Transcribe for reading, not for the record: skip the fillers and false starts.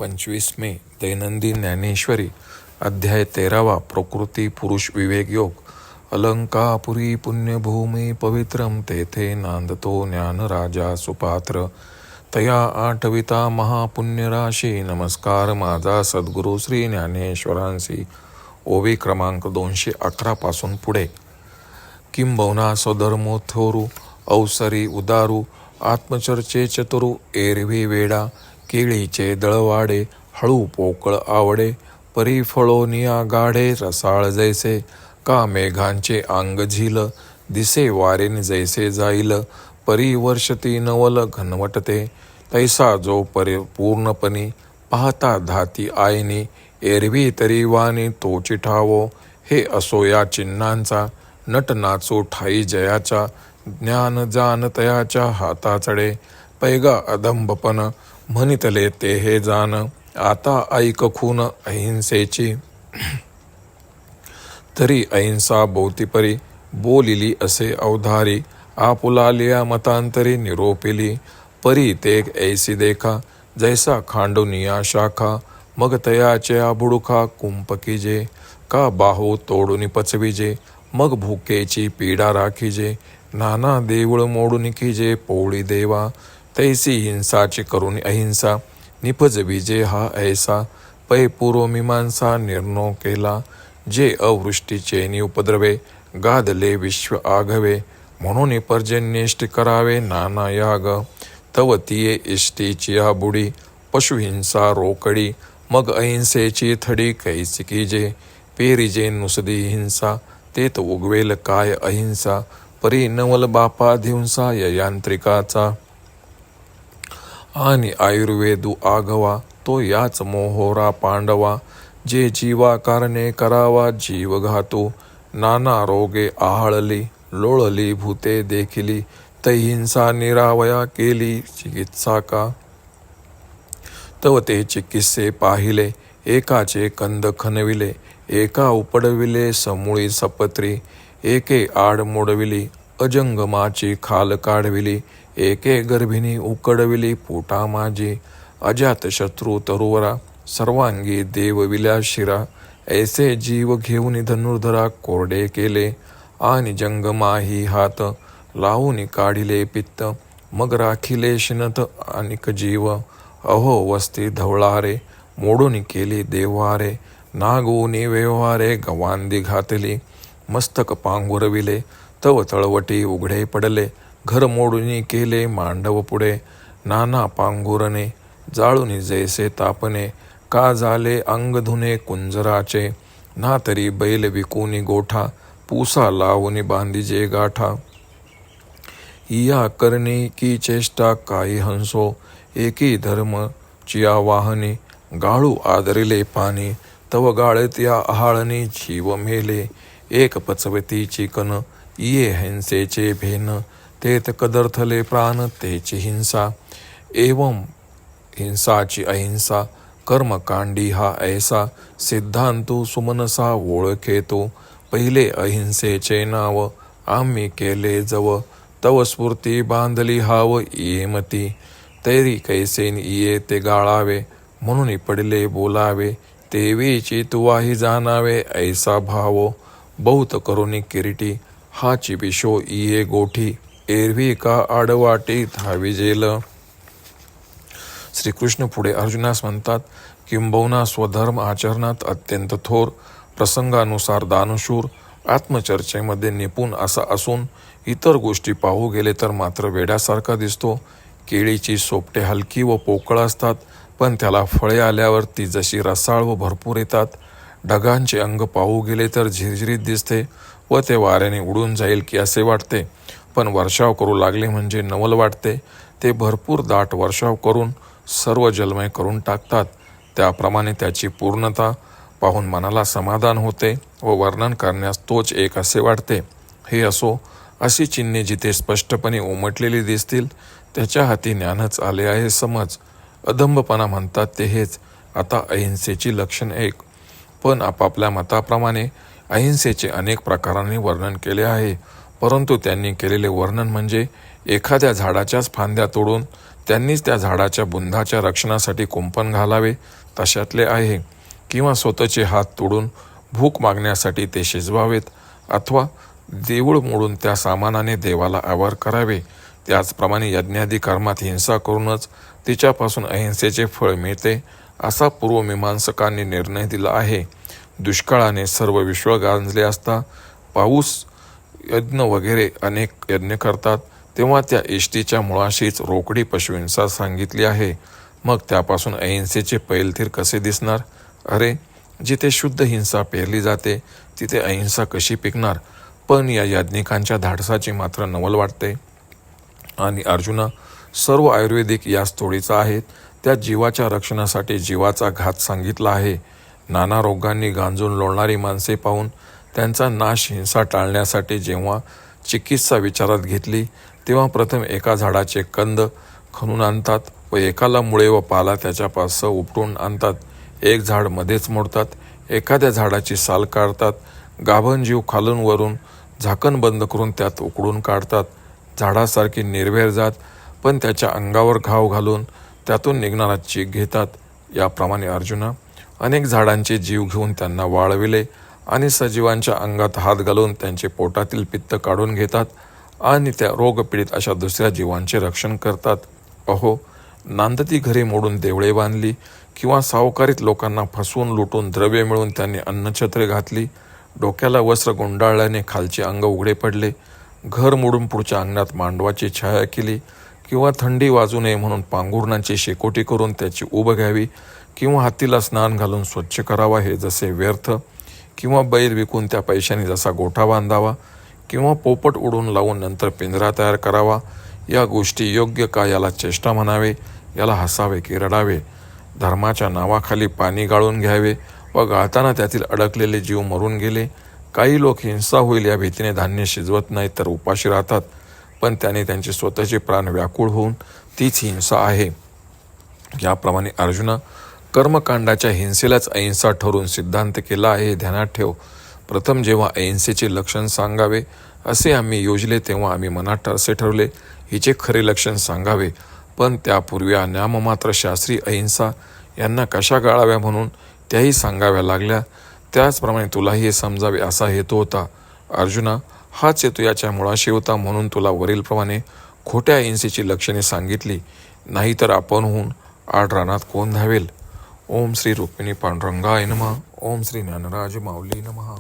25 मे दैनंदिन ज्ञानेश्वरी अध्याय 13 प्रकृती पुरुष विवेक योग. अलंकापुरी पुण्यभूमी पवित्रम तेथे नांदतो ज्ञानराजा सुपात्र. तया आठविता महापुण्यराशी नमस्कार माझा सद्गुरू श्री ज्ञानेश्वरांसी. ओवी क्रमांक 211 पासून पुढे. किंबहुना स्वधर्मोथोरू अवसरी उदारू आत्मचर्चे चतुरू एरवी वेडा. केळीचे दळवाडे हळू पोकळ आवडे परी फळोनिया गाढे रसाळ जैसे. का मेघांचे अंग झील दिसे वारेन जैसे जाईल परी वर्षती नवल घनवटते. तैसा जो पूर्णपणी पाहता धाती आयनी एरवी तरी वाणी तो चिठावो. हे असो या चिन्हांचा नट नाचो ठाई जयाचा. ज्ञान जान तयाच्या हाताचडे पैगा अदंबपन म्हणितले ते हे जाण. आता ऐक खून अहिंसेची तरी अहिंसा बोतीपरी बोलिली असे अवधारी. आपुलालिया मतांतरी निरोपिली परी ते ऐसी देखा जैसा खांडुनिया शाखा. मग तयाचे आबुडुखा कुंपकीजे का बाहू तोडून पचविजे. मग भुकेची पीडा राखीजे नाना देऊळ मोडून कीजे पोळी देवा. तैसी हिंसाची करून अहिंसा निपजविजे हा ऐसा. पै पूर्वमीमांसा निर्णय केला जे अवृष्टीचे उपद्रवे. गादले विश्व आघवे म्हणून पर्जन्येष्टी करावे नाना याग. तव तिये इष्टीची बुडी पशुहिंसा रोकडी. मग अहिंसेची थडी कैसी कीजे पेरिजे नुसदी हिंसा. तेत उगवेल काय अहिंसा परी नवल बापा धिंसा यांत्रिकाचा. आणि आयुर्वेदू आघवा तो याच मोहोरा पांडवा. जे जीवा कारणे करावा जीव घातू. नाना रोगे आहाळली लोळली भूते देखिली. तैहिंसा निरावया केली चिकित्सा का. तव ते चिकित्से पाहिले एकाचे कंद खणविले. एका उपडविले समूळी सपत्री. एके आड मोडविली अजंगमाची खाल काढविली. एके गर्भिणी उकडविली पोटा माझी. अजात शत्रू तरुवरा सर्वांगी देवविल्या शिरा. ऐसे जीव घेऊन धनुर्धरा कोरडे केले आणि जंगमाही हात लावून काढिले पित्त. मग राखिले शिनत अनिक जीव. अहो वस्ती धवळारे मोडून केली देवारे. नागवूनी व्यवहारे गवांदी घातली. मस्तक पांघुरविले तव तळवटी उघडे पडले. घर मोडून केले मांडव पुढे. नाना पांघुरणे जाळून जैसे तापणे. का झाले अंग धुणे कुंजराचे. ना तरी बैल विकूनी गोठा पुसा लावून बांधीजे गाठा. या करणी की चेष्टा काही हंसो एकी धर्म चिया वाहनी. गाळू आदरिले पाणी तव गाळत या आहाळणी जीव मेले. एक पचवती चिकन ये हिंसेचे भेन. तेत कदर्थले प्राण तेची हिंसा. एवं हिंसाची अहिंसा कर्मकांडी हा ऐसा. सिद्धांतू सुमनसा ओळखेतो पहिले अहिंसेचे नाव. आम्ही केले जव तव स्फूर्ती बांधली हाव येमती. तैरी कैसेन ये ते गाळावे म्हणून पडले बोलावे. तेवीची तुवाही जाणावे ऐसा भाव. बहुत करुणी किरीटी हाची बिशो ये गोठी. एरवी का आडवाटी धाविजेल. श्रीकृष्ण पुढे अर्जुनास म्हणतात, किंबहुना स्वधर्म आचरणात अत्यंत थोर, प्रसंगानुसार दानशूर, आत्मचर्चेमध्ये निपुण असा असून इतर गोष्टी पाहू गेले तर मात्र वेड्यासारखा दिसतो. केळीची सोपटे हलकी व पोकळ असतात पण त्याला फळे आल्यावर ती जशी रसाळ व भरपूर येतात. ढगांचे अंग पाहू गेले तर झिरझिरीत दिसते व ते वाऱ्याने उडून जाईल की असे वाटते. पण वर्षाव करू लागले म्हणजे नवल वाटते. ते भरपूर दाट वर्षाव करून सर्व जलमय करून टाकतात. त्याप्रमाणे त्याची पूर्णता पाहून मनाला समाधान होते व वर्णन करण्यास तोच एक असे वाटते. हे असो, अशी चिन्हे जिथे स्पष्टपणे उमटलेली दिसतील त्याच्या हाती ज्ञानच आले आहे समज. अदंबपणा म्हणतात ते हेच. आता अहिंसेची लक्षण एक. पण आपापल्या मताप्रमाणे अहिंसेचे अनेक प्रकारांनी वर्णन केले आहे. परंतु त्यांनी केलेले वर्णन म्हणजे एखाद्या झाडाच्याच फांद्या तोडून त्यांनीच त्या झाडाच्या बुंधाच्या रक्षणासाठी कुंपण घालावे तशातले आहे, किंवा स्वतःचे हात तोडून भूक मागण्यासाठी ते शिजवावेत, अथवा देऊळ मोडून त्या सामानाने देवाला आवर करावे. त्याचप्रमाणे यज्ञादी कर्मात हिंसा करूनच तिच्यापासून अहिंसेचे फळ मिळते, असा पूर्वमीमांसकांनी निर्णय दिला आहे. दुष्काळाने सर्व विश्व गांजले असता पाऊस, यज्ञ वगैरे अनेक यज्ञ करतात, तेव्हा त्या इष्टीच्या मुळाशीच रोकडी पशुहिंसा सांगितली आहे. मग त्यापासून अहिंसेचे पैलतीर कसे दिसणार? अरे, जिथे शुद्ध हिंसा पेरली जाते तिथे अहिंसा कशी पिकणार? पण या याज्ञिकांच्या धाडसाची मात्र नवल वाटते. आणि अर्जुना, सर्व आयुर्वेदिक याच तोडीचा आहेत. त्या जीवाच्या रक्षणासाठी जीवाचा घात सांगितला आहे. नाना रोगांनी गांजून लोळणारी माणसे पाहून त्यांचा नाश हिंसा टाळण्यासाठी जेव्हा चिकित्सा विचारात घेतली, तेव्हा प्रथम एका झाडाचे कंद खणून आणतात व एकाला मुळे व पाला त्याच्यापास उपटून आणतात. एक झाड मध्येच मोडतात, एखाद्या झाडाची साल काढतात, गाभण जीव खालून वरून झाकण बंद करून त्यात उकडून काढतात. झाडासारखी निर्भय जात, पण त्याच्या अंगावर घाव घालून त्यातून निघणारा चीक घेतात. याप्रमाणे अर्जुना, अनेक झाडांचे जीव घेऊन त्यांना वाळविले आणि सजीवांच्या अंगात हात घालून त्यांचे पोटातील पित्त काढून घेतात आणि त्या रोगपीडित अशा दुसऱ्या जीवांचे रक्षण करतात. अहो, नांदती घरे मोडून देवळे बांधली, किंवा सावकारीत लोकांना फसवून लुटून द्रव्य मिळून त्यांनी अन्नछत्रे घातली, डोक्याला वस्त्र गुंडाळल्याने खालचे अंग उघडे पडले, घर मोडून पुढच्या अंगणात मांडवाची छाया केली, किंवा थंडी वाजू नये म्हणून पांघुरणाची शेकोटी करून त्याची उब घ्यावी, किंवा हातीला स्नान घालून स्वच्छ करावा हे जसे व्यर्थ, किंवा बैल विकून त्या पैशाने जसा गोठा बांधावा, किंवा पोपट उडून लावून नंतर पिंजरा तयार करावा, या गोष्टी योग्य का याला चेष्टा म्हणावे, याला हसावे की रडावे? धर्माच्या नावाखाली पाणी गाळून घ्यावे व गाळताना त्यातील अडकलेले जीव मरून गेले. काही लोक हिंसा होईल या भीतीने धान्य शिजवत नाहीत तर उपाशी राहतात, पण त्याने त्यांचे स्वतःचे प्राण व्याकुळ होऊन तीच हिंसा आहे. याप्रमाणे अर्जुना, कर्मकांडाच्या हिंसेलाच अहिंसा ठरवून सिद्धांत केला आहे हे ध्यानात ठेव. प्रथम जेव्हा अहिंसेचे लक्षण सांगावे असे आम्ही योजले, तेव्हा आम्ही मनात असे ठरवले हिचे खरे लक्षण सांगावे. पण त्यापूर्वी नाममात्र शास्त्री अहिंसा यांना कशा गाळाव्या म्हणून त्याही सांगाव्या लागल्या. त्याचप्रमाणे तुलाही हे समजावे असा हेतू होता. अर्जुना, हाच हेतू याच्या मुळाशी होता, म्हणून तुला वरीलप्रमाणे खोट्या अहिंसेची लक्षणे सांगितली. नाहीतर आपणहून आड रानात कोण धावेल? ओम श्री रुक्मिणी पांडुरंगाय नमः. ओम श्री ज्ञानराज माऊली नमः.